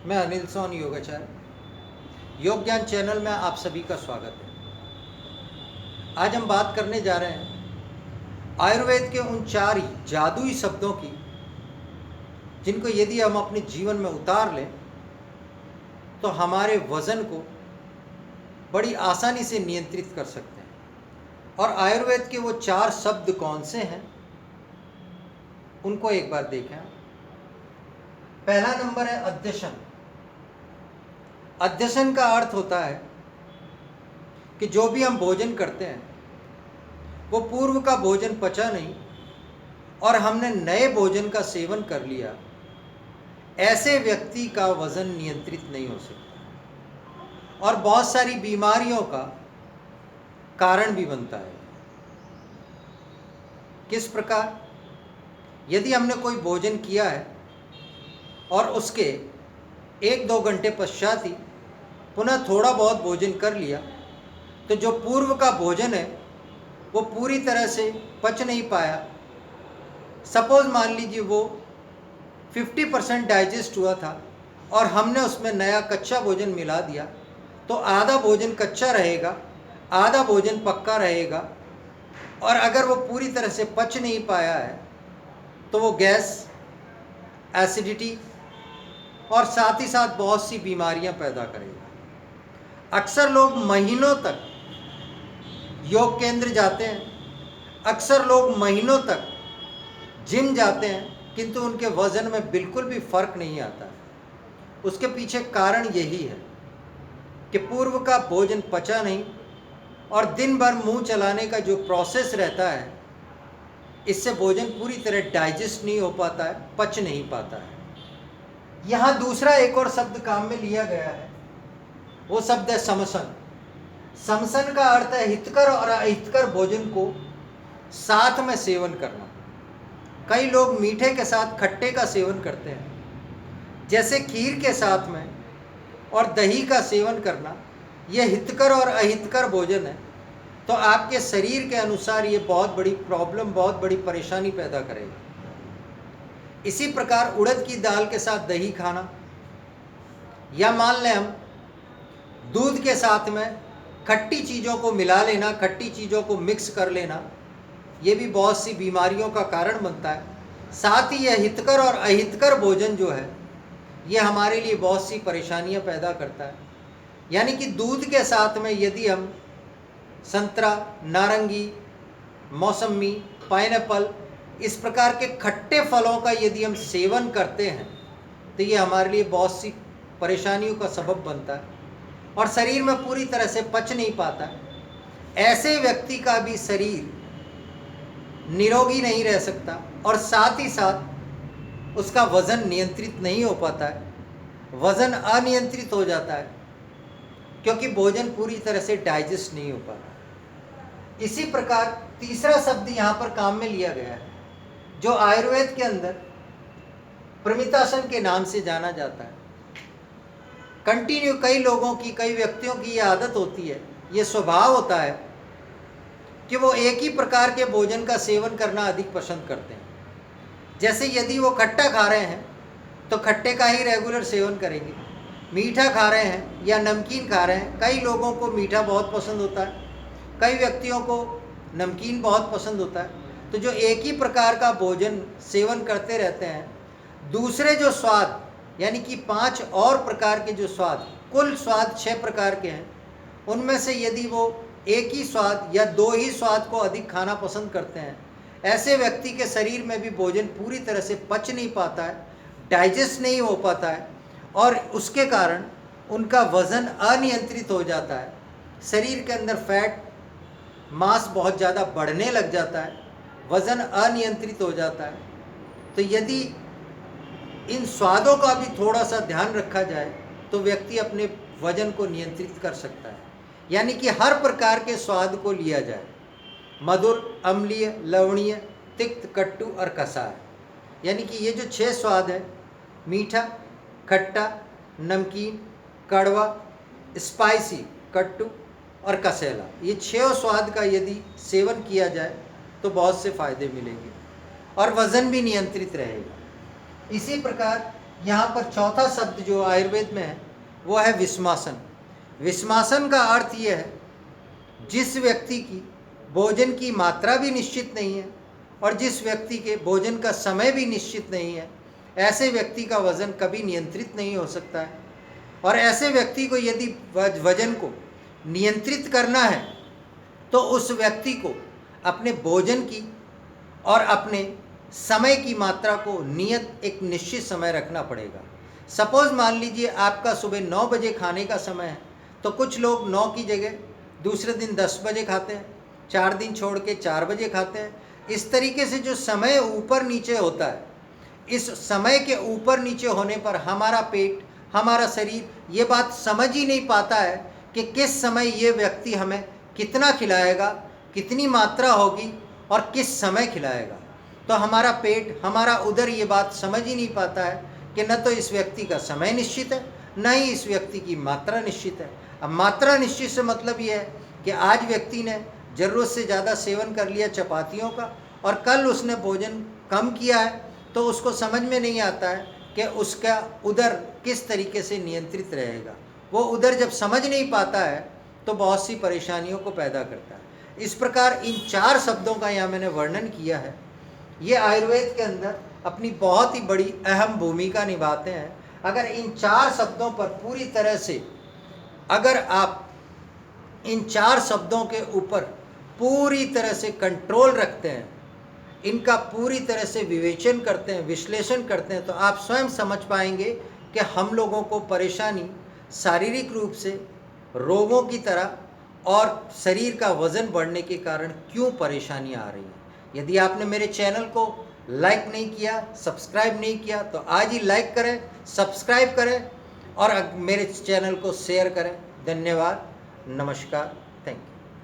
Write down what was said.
मैं अनिल सोन योगाचार्य, योग ज्ञान चैनल में आप सभी का स्वागत है। आज हम बात करने जा रहे हैं आयुर्वेद के उन 4 जादुई शब्दों की जिनको यदि हम अपने जीवन में उतार लें तो हमारे वजन को बड़ी आसानी से नियंत्रित कर सकते हैं। और आयुर्वेद के वो 4 शब्द कौन से हैं उनको एक बार देखें। पहला नंबर है अध्यशन। अध्यशन का अर्थ होता है कि जो भी हम भोजन करते हैं वो पूर्व का भोजन पचा नहीं और हमने नए भोजन का सेवन कर लिया, ऐसे व्यक्ति का वजन नियंत्रित नहीं हो सकता और बहुत सारी बीमारियों का कारण भी बनता है। किस प्रकार? यदि हमने कोई भोजन किया है और उसके 1-2 घंटे पश्चात ही पुनः थोड़ा बहुत भोजन कर लिया तो जो पूर्व का भोजन है वो पूरी तरह से पच नहीं पाया। सपोज मान लीजिए वो 50% डाइजेस्ट हुआ था और हमने उसमें नया कच्चा भोजन मिला दिया तो आधा भोजन कच्चा रहेगा, आधा भोजन पक्का रहेगा। और अगर वो पूरी तरह से पच नहीं पाया है तो वो गैस, एसिडिटी और साथ ही साथ बहुत सी बीमारियां पैदा करेगा। अक्सर लोग महीनों तक योग केंद्र जाते हैं, अक्सर लोग महीनों तक जिम जाते हैं, किंतु उनके वजन में बिल्कुल भी फर्क नहीं आता। उसके पीछे कारण यही है कि पूर्व का भोजन पचा नहीं और दिन भर मुंह चलाने का जो प्रोसेस रहता है इससे भोजन पूरी तरह डाइजेस्ट नहीं हो पाता है, पच नहीं पाता है। यहाँ दूसरा एक और शब्द काम में लिया गया है, वो शब्द है समसन। समसन का अर्थ है हितकर और अहितकर भोजन को साथ में सेवन करना। कई लोग मीठे के साथ खट्टे का सेवन करते हैं, जैसे खीर के साथ में और दही का सेवन करना, यह हितकर और अहितकर भोजन है। तो आपके शरीर के अनुसार ये बहुत बड़ी प्रॉब्लम, बहुत बड़ी परेशानी पैदा करेगा। इसी प्रकार उड़द की दाल के साथ दही खाना, या मान लें हम दूध के साथ में खट्टी चीज़ों को मिला लेना, खट्टी चीज़ों को मिक्स कर लेना, ये भी बहुत सी बीमारियों का कारण बनता है। साथ ही यह हितकर और अहितकर भोजन जो है ये हमारे लिए बहुत सी परेशानियां पैदा करता है। यानी कि दूध के साथ में यदि हम संतरा, नारंगी, मौसमी, पाइनएप्पल, इस प्रकार के खट्टे फलों का यदि हम सेवन करते हैं तो ये हमारे लिए बहुत सी परेशानियों का सबब बनता है और शरीर में पूरी तरह से पच नहीं पाता। ऐसे व्यक्ति का भी शरीर निरोगी नहीं रह सकता और साथ ही साथ उसका वज़न नियंत्रित नहीं हो पाता है, वज़न अनियंत्रित हो जाता है क्योंकि भोजन पूरी तरह से डाइजेस्ट नहीं हो पाता। इसी प्रकार तीसरा शब्द यहाँ पर काम में लिया गया है जो आयुर्वेद के अंदर प्रमितासन के नाम से जाना जाता है। कंटिन्यू कई लोगों की, कई व्यक्तियों की ये आदत होती है, ये स्वभाव होता है कि वो एक ही प्रकार के भोजन का सेवन करना अधिक पसंद करते हैं। जैसे यदि वो खट्टा खा रहे हैं तो खट्टे का ही रेगुलर सेवन करेंगे, मीठा खा रहे हैं या नमकीन खा रहे हैं, कई लोगों को मीठा बहुत पसंद होता है, कई व्यक्तियों को नमकीन बहुत पसंद होता है। तो जो एक ही प्रकार का भोजन सेवन करते रहते हैं, दूसरे जो स्वाद यानी कि 5 और प्रकार के जो स्वाद, कुल स्वाद 6 प्रकार के हैं, उनमें से यदि वो एक ही स्वाद या 2 ही स्वाद को अधिक खाना पसंद करते हैं, ऐसे व्यक्ति के शरीर में भी भोजन पूरी तरह से पच नहीं पाता है, डाइजेस्ट नहीं हो पाता है और उसके कारण उनका वज़न अनियंत्रित हो जाता है। शरीर के अंदर फैट मास बहुत ज़्यादा बढ़ने लग जाता है, वज़न अनियंत्रित हो जाता है। तो यदि इन स्वादों का भी थोड़ा सा ध्यान रखा जाए तो व्यक्ति अपने वजन को नियंत्रित कर सकता है। यानी कि हर प्रकार के स्वाद को लिया जाए, मधुर, अम्लीय, लवणीय, तिक्त, कट्टू और कसार। यानी कि ये जो 6 स्वाद है, मीठा, खट्टा, नमकीन, कड़वा, स्पाइसी, कट्टू और कसेला, ये 6 स्वाद का यदि सेवन किया जाए तो बहुत से फायदे मिलेंगे और वज़न भी नियंत्रित रहेगा। इसी प्रकार यहाँ पर चौथा शब्द जो आयुर्वेद में है वो है विस्मासन। विस्मासन का अर्थ ये है जिस व्यक्ति की भोजन की मात्रा भी निश्चित नहीं है और जिस व्यक्ति के भोजन का समय भी निश्चित नहीं है, ऐसे व्यक्ति का वजन कभी नियंत्रित नहीं हो सकता है। और ऐसे व्यक्ति को यदि वजन को नियंत्रित करना है तो उस व्यक्ति को अपने भोजन की और अपने समय की मात्रा को नियत एक निश्चित समय रखना पड़ेगा। सपोज मान लीजिए आपका सुबह 9 बजे खाने का समय है, तो कुछ लोग 9 की जगह दूसरे दिन 10 बजे खाते हैं, 4 दिन छोड़ के 4 बजे खाते हैं। इस तरीके से जो समय ऊपर नीचे होता है, इस समय के ऊपर नीचे होने पर हमारा पेट, हमारा शरीर ये बात समझ ही नहीं पाता है कि किस समय ये व्यक्ति हमें कितना खिलाएगा, कितनी मात्रा होगी और किस समय खिलाएगा। तो हमारा पेट, हमारा उदर ये बात समझ ही नहीं पाता है कि न तो इस व्यक्ति का समय निश्चित है, न ही इस व्यक्ति की मात्रा निश्चित है। अब मात्रा निश्चित से मतलब ये है कि आज व्यक्ति ने ज़रूरत से ज़्यादा सेवन कर लिया चपातियों का और कल उसने भोजन कम किया है, तो उसको समझ में नहीं आता है कि उसका उदर किस तरीके से नियंत्रित रहेगा। वो उदर जब समझ नहीं पाता है तो बहुत सी परेशानियों को पैदा करता है। इस प्रकार इन 4 शब्दों का यहाँ मैंने वर्णन किया है। ये आयुर्वेद के अंदर अपनी बहुत ही बड़ी अहम भूमिका निभाते हैं। अगर इन 4 शब्दों पर पूरी तरह से, अगर आप इन 4 शब्दों के ऊपर पूरी तरह से कंट्रोल रखते हैं, इनका पूरी तरह से विवेचन करते हैं, विश्लेषण करते हैं, तो आप स्वयं समझ पाएंगे कि हम लोगों को परेशानी शारीरिक रूप से रोगों की तरह और शरीर का वजन बढ़ने के कारण क्यों परेशानी आ रही है। यदि आपने मेरे चैनल को लाइक नहीं किया, सब्सक्राइब नहीं किया, तो आज ही लाइक करें, सब्सक्राइब करें और मेरे चैनल को शेयर करें। धन्यवाद, नमस्कार, थैंक यू।